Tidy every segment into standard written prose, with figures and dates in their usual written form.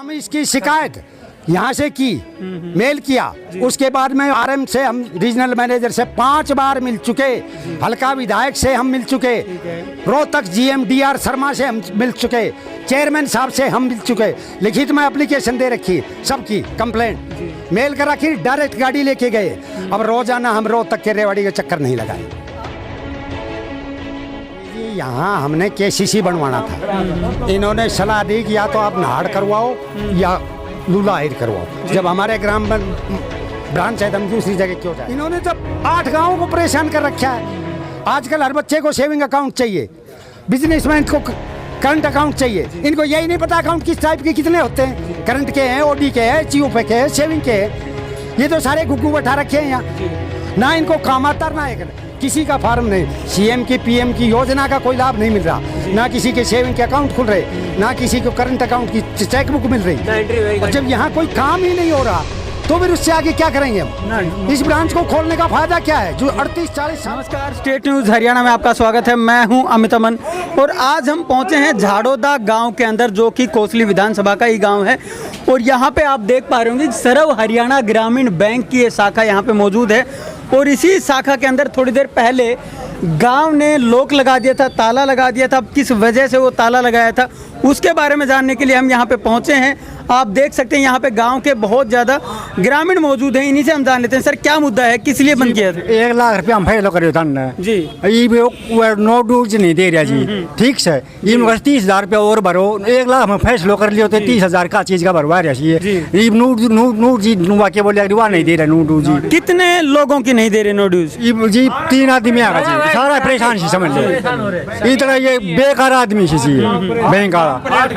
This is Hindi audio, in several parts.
हम इसकी शिकायत यहाँ से की, मेल किया, उसके बाद में आरएम से हम रीजनल मैनेजर से 5 बार मिल चुके, हल्का विधायक से हम मिल चुके, रोहतक जीएम डीआर शर्मा से हम मिल चुके, चेयरमैन साहब से हम मिल चुके, लिखित में एप्लीकेशन दे रखी, सबकी कंप्लेंट मेल कर रखी, डायरेक्ट गाड़ी लेके गए। अब रोजाना हम रोहतक के रेवाड़ी का चक्कर नहीं लगाए। यहाँ हमने केसीसी बनवाना था, इन्होंने सलाह दी कि या तो आप नाड़ करवाओ या लूला आयर करवाओ। जब हमारे ग्राम ब्रांच है तो हम दूसरी जगह क्यों जाए। इन्होंने जब 8 गाँव को परेशान कर रखा है। आजकल हर बच्चे को सेविंग अकाउंट चाहिए, बिजनेसमैन को करंट अकाउंट चाहिए। इनको यही नहीं पता अकाउंट किस टाइप के कितने होते हैं, करंट के हैं, ओडी के हैं, जीओपे के हैं, सेविंग के हैं। ये तो सारे गुग्गू बैठा रखे हैं यहाँ, ना इनको काम आता ना एक किसी का फार्म नहीं। सीएम की पीएम की योजना का कोई लाभ नहीं मिल रहा, ना किसी के सेविंग के अकाउंट खुल रहे, ना किसी को करंट अकाउंट की चेकबुक मिल रही। और जब यहाँ कोई काम ही नहीं हो रहा तो फिर उससे आगे क्या करेंगे हम? इस ब्रांच को खोलने का फायदा क्या है जो 38-40। नमस्कार, स्टेट न्यूज़ हरियाणा में आपका स्वागत है। मैं हूं अमित अमन और आज हम पहुंचे हैं झाड़ोदा गांव के अंदर, जो कि कोसली विधानसभा का ही गांव है। और यहां पे आप देख पा रहे होंगे सर्व हरियाणा ग्रामीण बैंक की ये शाखा यहां पे मौजूद है। और इसी शाखा के अंदर थोड़ी देर पहले गांव ने लॉक लगा दिया था, ताला लगा दिया था। अब किस वजह से वो ताला लगाया था उसके बारे में जानने के लिए हम यहाँ पे पहुँचे हैं। आप देख सकते हैं यहाँ पे गांव के बहुत ज़्यादा ग्रामीण मौजूद हैं, इन्हीं से हम जान लेते हैं। सर, क्या मुद्दा है, किस लिए बंद किया था? 1 लाख रुपया हम फैसला करे जी। नो ड्यूज नहीं दे रहा जी, ठीक से। ये 30,000 रुपया और भरो, 1 लाख हम फैसलो कर लिए होते, 30,000 का चीज का भरवा रहा है। नूर जी नुआ के बोले नहीं दे रहा नूर ड्यूज जी। कितने लोगों की नहीं दे रहे नो ड्यूज? जी 3 आदमी आगा जी, सारा परेशान सी समझ लो। इतना ये बेकार आदमी सी बैंक वाला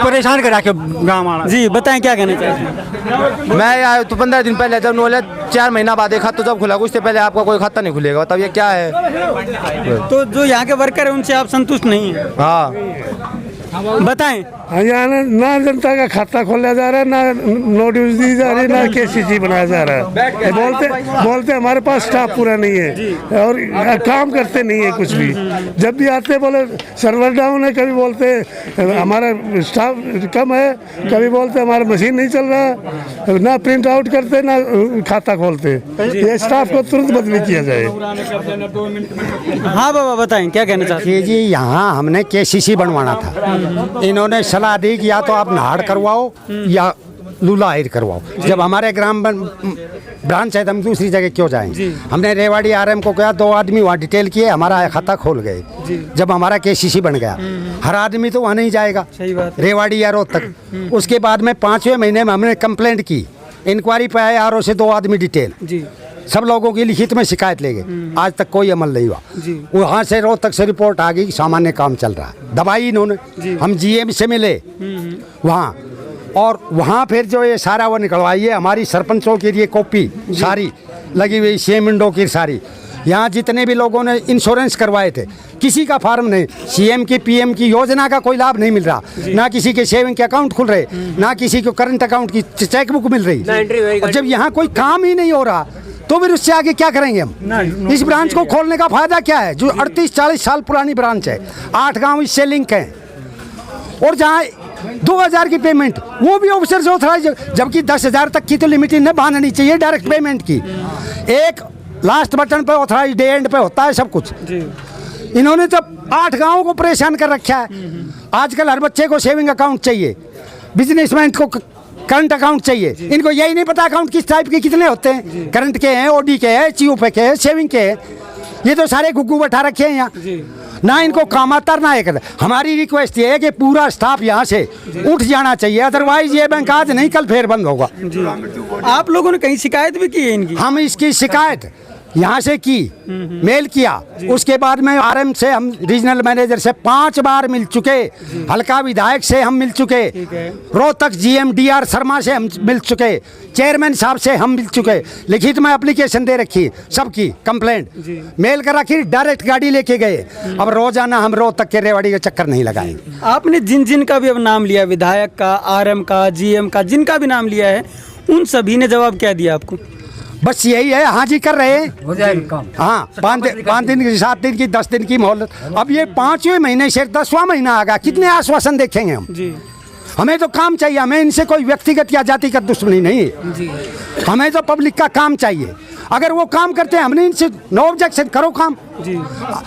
परेशान करा के गाँव वाला। जी बताएं, क्या कहना चाहते हैं? मैं आया तो 15 दिन पहले, जब नोले 4 महीना बाद एक खाता जब खुला, उससे पहले आपका कोई खाता नहीं खुलेगा। तब ये क्या है? तो जो यहाँ के वर्कर है उनसे आप संतुष्ट नहीं है? हाँ बताएं। यहाँ ना जनता का खाता खोला जा रहा है, ना नोटिस दी जा रही है, ना केसीसी बनाया जा रहा है। बोलते हमारे पास स्टाफ पूरा नहीं है और काम करते नहीं है कुछ भी। जब भी आते बोले सर्वर डाउन है, कभी बोलते हमारा स्टाफ कम है, कभी बोलते हमारा मशीन नहीं चल रहा, ना प्रिंट आउट करते ना खाता खोलते। ये स्टाफ को तुरंत बदली किया जाए। हाँ बाबा बताएं, क्या कहना चाहते हैं? जी यहाँ हमने केसीसी बनवाना था, इन्होंने सलाह दी कि या तो आप नाड़ करवाओ या लूला आयर करवाओ। जब हमारे ग्राम ब्रांच है तो हम दूसरी जगह क्यों जाएं। हमने रेवाड़ी आरएम को कहा, 2 आदमी वहाँ डिटेल किए, हमारा खाता खोल गए। जब हमारा केसीसी बन गया, हर आदमी तो वहाँ नहीं जाएगा, सही बात, रेवाड़ी या रोहतक। उसके बाद में 5वें महीने में हमने कंप्लेंट की, इंक्वायरी पे आए आरओ से 2 आदमी डिटेल, सब लोगों की लिखित में शिकायत ले गए। आज तक कोई अमल नहीं हुआ। वहाँ से रोहतक से रिपोर्ट आ गई, सामान्य काम चल रहा है। दवाई इन्होंने, हम जीएम से मिले वहाँ, और वहाँ फिर जो ये सारा वो निकलवाइए, हमारी सरपंचों के लिए कॉपी सारी लगी हुई, सीएम विंडो की सारी। यहाँ जितने भी लोगों ने इंश्योरेंस करवाए थे, किसी का फार्म नहीं। सीएम की पीएम की योजना का कोई लाभ नहीं मिल रहा, ना किसी के सेविंग के अकाउंट खुल रहे, ना किसी को करंट अकाउंट की चेकबुक मिल रही। और जब यहाँ कोई काम ही नहीं हो रहा तो फिर उससे आगे क्या करेंगे हम? इस ब्रांच को खोलने का फायदा क्या है जो 38-40 साल पुरानी ब्रांच है, 8 गांव इससे लिंक हैं, और जहाँ 2,000 की पेमेंट वो भी ऑफिसर से ऑथराइज, जबकि 10,000 तक की तो लिमिट इन्हें बांधनी चाहिए डायरेक्ट पेमेंट की। एक लास्ट बटन पे ऑथराइज डे एंड पे होता है सब कुछ। इन्होंने तो 8 गाँव को परेशान कर रखा है। आजकल हर बच्चे को सेविंग अकाउंट चाहिए, बिजनेसमैन को करंट अकाउंट चाहिए। इनको यही नहीं पता अकाउंट किस टाइप के कितने होते हैं, करंट के हैं, ओडी के हैं, जीओपे के हैं, सेविंग के हैं। ये तो सारे गुग्गू बैठा रखे हैं यहाँ, ना इनको काम आता ना एक। हमारी रिक्वेस्ट ये है कि पूरा स्टाफ यहाँ से उठ जाना चाहिए, अदरवाइज ये बैंक आज नहीं कल फिर बंद होगा। आप लोगों ने कहीं शिकायत भी की है इनकी? हम इसकी शिकायत यहाँ से की, मेल किया, उसके बाद में आरएम से हम रीजनल मैनेजर से 5 बार मिल चुके, हल्का विधायक से हम मिल चुके, रोहतक जीएम डीआर शर्मा से हम मिल चुके, चेयरमैन साहब से हम मिल चुके, लिखित में एप्लीकेशन दे रखी, सबकी कंप्लेंट मेल कर रखी, डायरेक्ट गाड़ी लेके गए। अब रोजाना हम रोहतक के रेवाड़ी का चक्कर नहीं लगाएंगे। आपने जिन का भी अब नाम लिया, विधायक का, आरएम का, जीएम का, जिनका भी नाम लिया है, उन सभी ने जवाब क्या दिया आपको? बस यही है, हाँ जी कर रहे हैं, हो जाएगा काम। हाँ, 5 दिन की, 7 दिन की, 10 दिन की मोहलत। अब ये 5वें महीने से 10वां महीना आ गया, कितने आश्वासन देखेंगे हम? हमें तो काम चाहिए, हमें इनसे कोई व्यक्तिगत या जातिगत दुश्मनी नहीं है जी। हमें तो पब्लिक का काम चाहिए। अगर वो काम करते हैं हमने इनसे नो ऑब्जेक्शन, करो काम जी।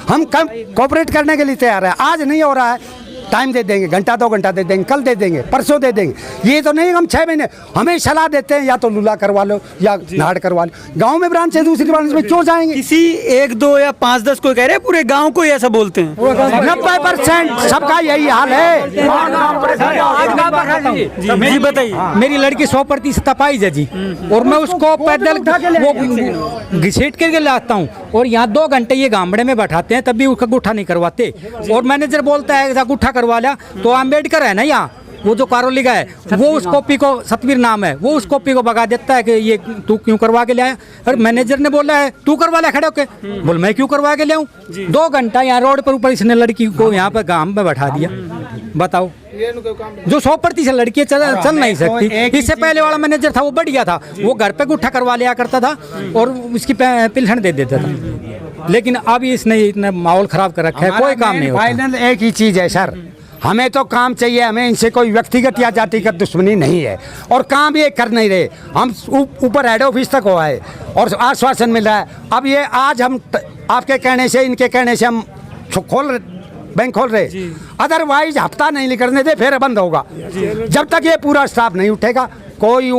हम कम कोऑपरेट करने के लिए तैयार है। आज नहीं हो रहा है, टाइम दे देंगे, घंटा 2 घंटा दे देंगे, कल दे देंगे, परसों दे देंगे। ये तो नहीं हम 6 महीने, हमें सलाह देते हैं या तो लूला करवा लो या नाड़ करवा लो। गांव में ब्रांच है, दूसरी ब्रांच में क्यों जाएंगे? किसी 1 2 या 5 10 कोई कह रहे हैं, पूरे गांव को ही ऐसा बोलते हैं? 90% सबका यही हाल है। जी बताइए। मेरी लड़की 100% अपाहिज है जी, और मैं उसको पैदल वो घसीट करके लाता हूँ, और यहाँ 2 घंटे ये गामड़े में बैठाते हैं, तब भी उसका गुट्ठा नहीं करवाते। और मैनेजर बोलता है गुट्ठा करवा लिया, तो अम्बेडकर है ना यहाँ, वो जो कारोली का है, वो उस कॉपी को, सतवीर नाम है, वो उस कॉपी को भगा देता है कि ये तू क्यों करवा के लाया। और मैनेजर ने बोला है तू करवा लिया खड़े होके, बोल मैं क्यों करवा के ले आऊँ। 2 घंटा यहाँ रोड पर ऊपर इसने लड़की को यहाँ पर गांव में बैठा दिया। बताओ, जो 100% लड़की चल नहीं सकती। इससे पहले वाला मैनेजर था वो बढ़िया था, वो घर पे गुट्ठा करवा लिया करता था और उसकी पेंशन दे देता था। लेकिन अब इसने इतना माहौल खराब कर रखा है, कोई काम नहीं होता। फाइनल एक ही चीज़ है सर, हमें तो काम चाहिए, हमें इनसे कोई व्यक्तिगत या जातिगत दुश्मनी नहीं है, और काम ये कर नहीं रहे। हम ऊपर हेड ऑफिस तक हो आए और आश्वासन मिल रहा है। अब ये आज हम आपके कहने से, इनके कहने से हम बैंक खोल रहे, अदरवाइज हफ्ता नहीं निकलने दे, फिर बंद होगा। जब तक ये पूरा स्टाफ नहीं उठेगा कोई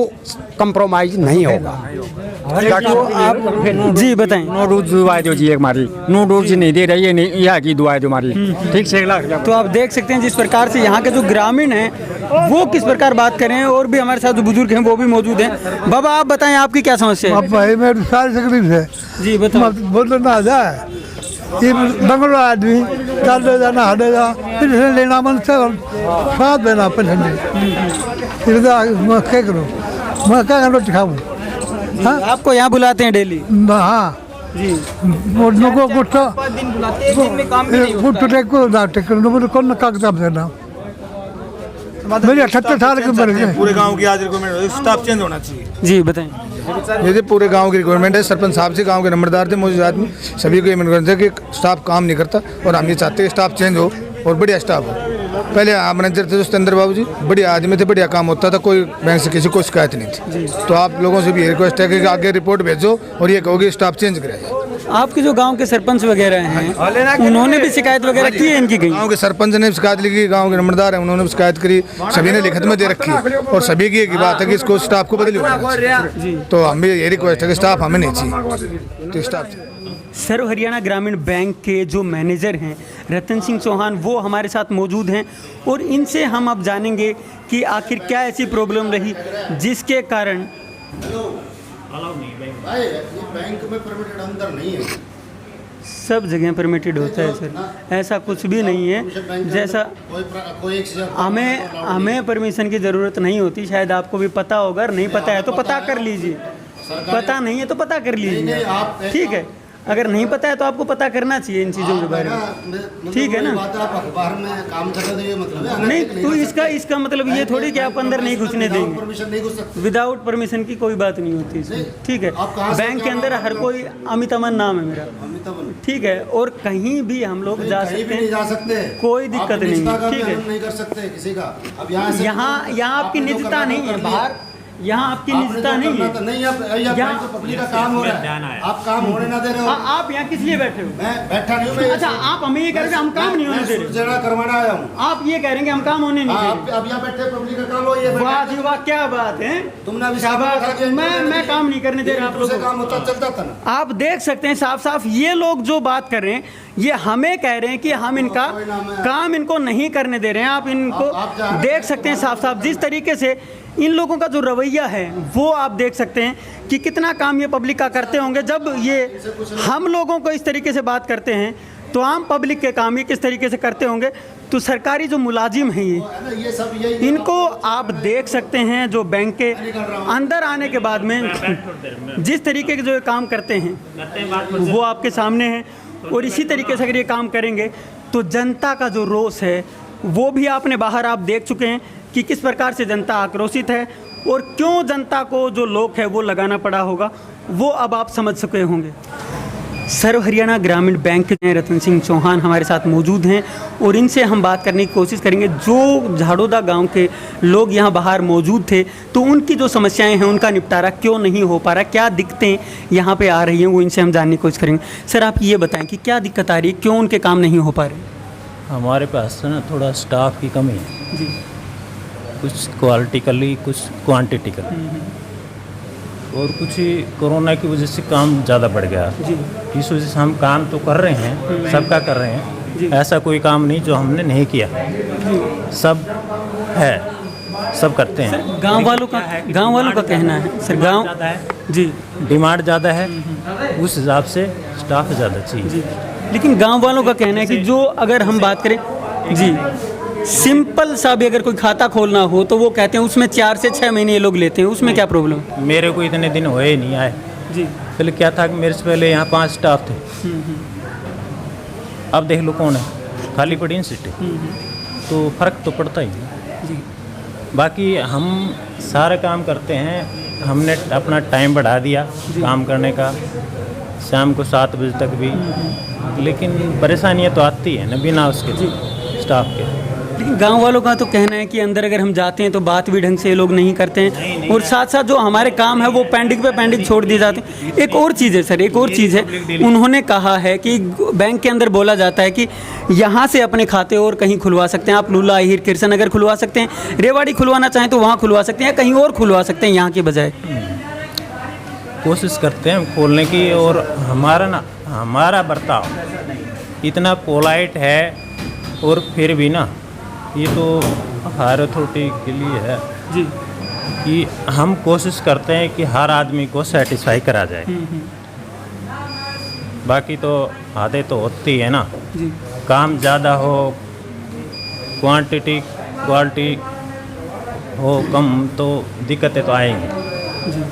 कंप्रोमाइज नहीं होगा। जी बताएं। नो डोज दुआ दो जी, एक हमारी नो डोज नहीं दे रही है, नहीं यहाँ की दुआ दो हमारी, ठीक से 1 लाख। तो आप देख सकते हैं जिस प्रकार से यहाँ के जो ग्रामीण हैं वो किस प्रकार बात करें, और भी हमारे साथ जो बुजुर्ग हैं वो भी मौजूद हैं। बाबा आप बताएं आपकी क्या समस्या है? अब भाई मेरी सारी तकलीफ है। जी बताओ। बोलना ना जाए, ये बंगलो आदमी चल दे जाना हटेगा, फिर लेना मन से साथ देना पेंशन मैं क्या करूँ, मैं क्या रोटी खाऊँ? हाँ आपको यहाँ बुलाते हैं डेली? हाँ जी। को गुट्ठा गुट्ठा टेक कौन कागजात देना। मेरी 78 साल की उम्र है। पूरे गांव की आज रिक्वायरमेंट स्टाफ चेंज होना चाहिए। जी बताएं। जैसे पूरे गांव की रिक्वायरमेंट है, सरपंच साहब से, गांव के नंबरदार थे, मौजूद आदमी सभी को ये मन है कि स्टाफ काम नहीं करता, और हम ये चाहते हैं स्टाफ चेंज हो और बढ़िया स्टाफ हो। पहले मैनेजर थे सतेंद्र बाबू जी, बढ़िया आदमी थे, बढ़िया काम होता था, कोई बैंक से किसी को शिकायत नहीं थी। तो आप लोगों से भी रिक्वेस्ट है कि आगे रिपोर्ट भेजो और ये कहोगे स्टाफ चेंज करेगा। आपके जो गांव के सरपंच वगैरह हैं उन्होंने भी शिकायत वगैरह की है इनकी? गांव के सरपंच ने शिकायत लिखी, गांव के नंबरदार है उन्होंने भी शिकायत करी, सभी ने लिखित में दे रखी है, और सभी की एक ही बात है कि इसको स्टाफ को बदली होना चाहिए। तो हम भी ये रिक्वेस्ट है कि स्टाफ हमें नहीं चाहिए, तो स्टाफ सर्व हरियाणा ग्रामीण बैंक के जो मैनेजर हैं रतन सिंह चौहान, वो हमारे साथ मौजूद हैं, और इनसे हम अब जानेंगे कि आखिर क्या ऐसी प्रॉब्लम रही जिसके कारण बैंक में परमिटेड अंदर नहीं है। सब जगह परमिटेड होता है सर, ऐसा कुछ भी नहीं है। जैसा हमें परमिशन की ज़रूरत नहीं होती, शायद आपको भी पता होगा, अगर नहीं पता है तो पता कर लीजिए, पता नहीं है तो पता कर लीजिए, ठीक है। अगर नहीं पता है तो आपको पता करना चाहिए इन चीज़ों के बारे में, ठीक है ना। आप अखबार में काम कर रहे हो, मतलब है नहीं तो इसका मतलब ये थोड़ी कि आप अंदर नहीं घुसने देंगे, परमिशन नहीं घुस सकते। विदाउट परमिशन की कोई बात नहीं होती इसमें, ठीक है। बैंक के अंदर हर कोई, अमित अमन नाम है मेरा, ठीक है, और कहीं भी हम लोग जा सकते हैं, कोई दिक्कत नहीं है, ठीक है। नहीं कर सकते किसी का। अब यहाँ आपकी निजता नहीं है, बाहर यहाँ आपकी निजता नहीं है, नहीं। यहाँ पब्लिक का काम हो रहा है, आप काम होने ना दे रहे हो। आप यहाँ किस लिए बैठे हो? मैं बैठा नहीं हूँ। अच्छा, आप हमें ये कह रहे हैं हम काम नहीं होने दे रहे, करवाना आया हूँ। आप ये कह रहे हैं कि हम काम होने नहीं दे रहे। अब यहाँ बैठे पब्लिक का काम हो, ये वाह जी वाह, क्या बात है। तुमने अभी शाबाश, मैं काम नहीं करने दे रहा आप लोगों को, काम होता चलता था ना। आप देख सकते हैं साफ साफ ये लोग जो बात कर रहे हैं, ये हमें कह रहे हैं कि हम इनका काम इनको नहीं करने दे रहे हैं। आप इनको देख सकते हैं साफ साफ, जिस तरीके से इन लोगों का जो रवैया है वो आप देख सकते हैं कि कितना काम ये पब्लिक का करते होंगे। जब ये हम लोगों को इस तरीके से बात करते हैं तो आम पब्लिक के काम ये किस तरीके से करते होंगे। तो सरकारी जो मुलाजिम हैं ये सब इनको आप देख सकते हैं, जो बैंक के अंदर आने के बाद में जिस तरीके के जो ये काम करते हैं वो आपके सामने है। और इसी तरीके से अगर ये काम करेंगे तो जनता का जो रोष है वो भी आपने बाहर आप देख चुके हैं कि किस प्रकार से जनता आक्रोशित है, और क्यों जनता को जो लोक है वो लगाना पड़ा होगा, वो अब आप समझ चुके होंगे। सर्व हरियाणा ग्रामीण बैंक के रतन सिंह चौहान हमारे साथ मौजूद हैं और इनसे हम बात करने की कोशिश करेंगे। जो झाड़ोदा गांव के लोग यहां बाहर मौजूद थे तो उनकी जो समस्याएं हैं उनका निपटारा क्यों नहीं हो पा रहा, क्या दिक्कतें यहां पे आ रही हैं, वो इनसे हम जानने की कोशिश करेंगे। सर आप ये बताएं कि क्या दिक्कत आ रही है, क्यों उनके काम नहीं हो पा रहे? हमारे पास ना थोड़ा स्टाफ की कमी है जी, कुछ क्वालिटिकली कुछ क्वांटिटिकली, और कुछ कोरोना की वजह से काम ज़्यादा बढ़ गया जी, इस वजह से हम काम तो कर रहे हैं, सबका कर रहे हैं, ऐसा कोई काम नहीं जो हमने नहीं किया, सब है, सब करते हैं। गांव वालों का कहना है सर, गांव ज़्यादा है जी, डिमांड ज़्यादा है, उस हिसाब से स्टाफ ज़्यादा चाहिए। लेकिन गांव वालों का कहना है कि जो अगर हम बात करें जी, सिंपल सा भी अगर कोई खाता खोलना हो तो वो कहते हैं उसमें 4 से 6 महीने ये लोग लेते हैं, उसमें क्या प्रॉब्लम? मेरे को इतने दिन हुए नहीं आए जी, पहले क्या था कि मेरे से पहले यहाँ 5 स्टाफ थे, अब देख लो कौन है, खाली पड़ी इन सीटें, तो फ़र्क तो पड़ता ही है। जी, बाकी हम सारा काम करते हैं, हमने अपना टाइम बढ़ा दिया काम करने का, शाम को 7 बजे तक भी, लेकिन परेशानियाँ तो आती है ना बिना उसके स्टाफ के। लेकिन गांव वालों का तो कहना है कि अंदर अगर हम जाते हैं तो बात भी ढंग से ये लोग नहीं करते हैं और साथ साथ जो हमारे काम है वो पेंडिंग पे पेंडिंग छोड़ दिए जाते हैं। एक और चीज़ है सर, एक और चीज़ है, उन्होंने कहा है कि बैंक के अंदर बोला जाता है कि यहाँ से अपने खाते और कहीं खुलवा सकते हैं आप, लूला अहिर किरसन अगर खुलवा सकते हैं, रेवाड़ी खुलवाना चाहें तो वहाँ खुलवा सकते हैं, कहीं और खुलवा सकते हैं यहाँ के बजाय। कोशिश करते हैं खोलने की, और हमारा बर्ताव इतना पोलाइट है, और फिर भी ना ये तो हायर अथॉरिटी के लिए है जी, कि हम कोशिश करते हैं कि हर आदमी को सेटिस्फाई करा जाए। बाकी तो आदतें तो होती है ना जी, काम ज़्यादा हो, क्वांटिटी क्वालिटी हो कम, तो दिक्कतें तो आएंगी। जी।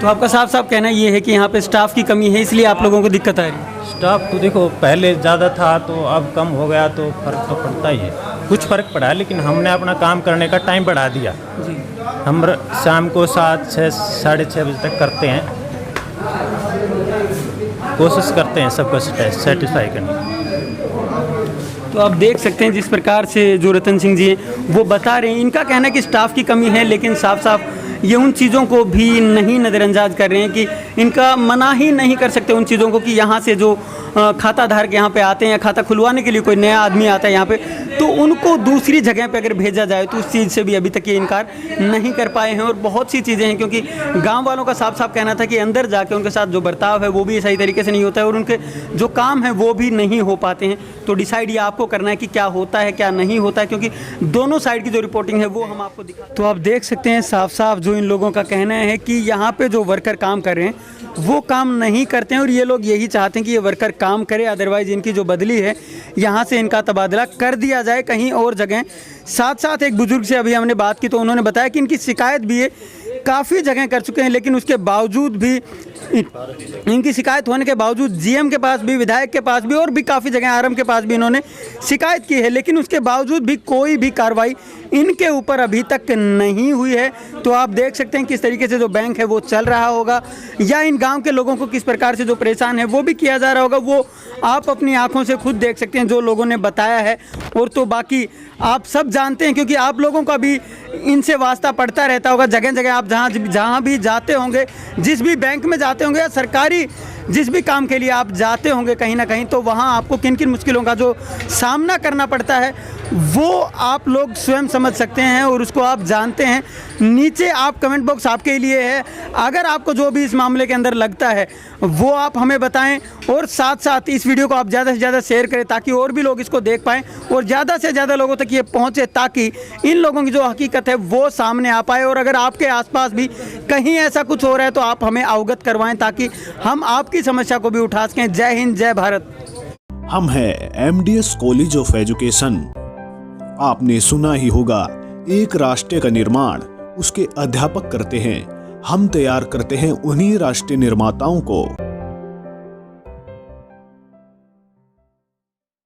तो आपका साफ साफ कहना ये है कि यहाँ पे स्टाफ की कमी है इसलिए आप लोगों को दिक्कत आ रही है? स्टाफ तो देखो पहले ज़्यादा था तो अब कम हो गया, तो फ़र्क तो पड़ता ही है, कुछ फ़र्क पड़ा, लेकिन हमने अपना काम करने का टाइम बढ़ा दिया। जी, हम शाम को 7, 6, 6:30 बजे तक करते हैं, कोशिश करते हैं सबको सेटिस्फाई करने की। तो आप देख सकते हैं जिस प्रकार से जो रतन सिंह जी हैं वो बता रहे हैं, इनका कहना है कि स्टाफ की कमी है, लेकिन साफ साफ ये उन चीज़ों को भी नहीं नज़रअंदाज कर रहे हैं कि इनका मना ही नहीं कर सकते उन चीज़ों को कि यहाँ से जो खाता धारक यहाँ पे आते हैं या खाता खुलवाने के लिए कोई नया आदमी आता है यहाँ पे, तो उनको दूसरी जगह पे अगर भेजा जाए तो उस चीज़ से भी अभी तक ये इनकार नहीं कर पाए हैं। और बहुत सी चीज़ें हैं, क्योंकि गांव वालों का साफ साफ कहना था कि अंदर जाके उनके साथ जो बर्ताव है वो भी सही तरीके से नहीं होता है और उनके जो काम है वो भी नहीं हो पाते हैं। तो डिसाइड ये आपको करना है कि क्या होता है क्या नहीं होता है, क्योंकि दोनों साइड की जो रिपोर्टिंग है वो हम आपको दिखा। तो आप देख सकते हैं साफ साफ जो इन लोगों का कहना है कि यहाँ पे जो वर्कर काम कर रहे हैं वो काम नहीं करते हैं और ये लोग यही चाहते हैं कि ये वर्कर काम करे, अदरवाइज इनकी जो बदली है यहाँ से इनका तबादला कर दिया जाए कहीं और जगह। साथ साथ एक बुजुर्ग से अभी हमने बात की तो उन्होंने बताया कि इनकी शिकायत भी है, काफ़ी जगह कर चुके हैं, लेकिन उसके बावजूद भी इनकी शिकायत होने के बावजूद जीएम के पास भी, विधायक के पास भी और भी काफ़ी जगह आरएम के पास भी इन्होंने शिकायत की है, लेकिन उसके बावजूद भी कोई भी कार्रवाई इनके ऊपर अभी तक नहीं हुई है। तो आप देख सकते हैं किस तरीके से जो बैंक है वो चल रहा होगा, या इन गांव के लोगों को किस प्रकार से जो परेशान है वो भी किया जा रहा होगा, वो आप अपनी आंखों से खुद देख सकते हैं जो लोगों ने बताया है। और तो बाकी आप सब जानते हैं, क्योंकि आप लोगों का भी इनसे वास्ता पड़ता रहता होगा, जगह जगह आप जहाँ भी जाते होंगे, जिस भी बैंक में जाते होंगे या सरकारी जिस भी काम के लिए आप जाते होंगे कहीं ना कहीं, तो वहाँ आपको किन किन मुश्किलों का जो सामना करना पड़ता है वो आप लोग स्वयं समझ सकते हैं और उसको आप जानते हैं। नीचे आप कमेंट बॉक्स आपके लिए है, अगर आपको जो भी इस मामले के अंदर लगता है वो आप हमें बताएं और साथ साथ इस वीडियो को आप ज़्यादा से ज़्यादा शेयर करें ताकि और भी लोग इसको देख पाएँ और ज़्यादा से ज़्यादा लोगों तक ये पहुँचे, ताकि इन लोगों की जो हकीकत है वो सामने आ पाए। और अगर आपके आसपास भी कहीं ऐसा कुछ हो रहा है तो आप हमें अवगत करवाएं ताकि हम आपकी समस्या को भी उठा सकें। जय हिंद, जय भारत। हम हैं MDS कॉलेज ऑफ एजुकेशन। आपने सुना ही होगा, एक राष्ट्र का निर्माण उसके अध्यापक करते हैं, हम तैयार करते हैं उन्हीं राष्ट्रीय निर्माताओं को।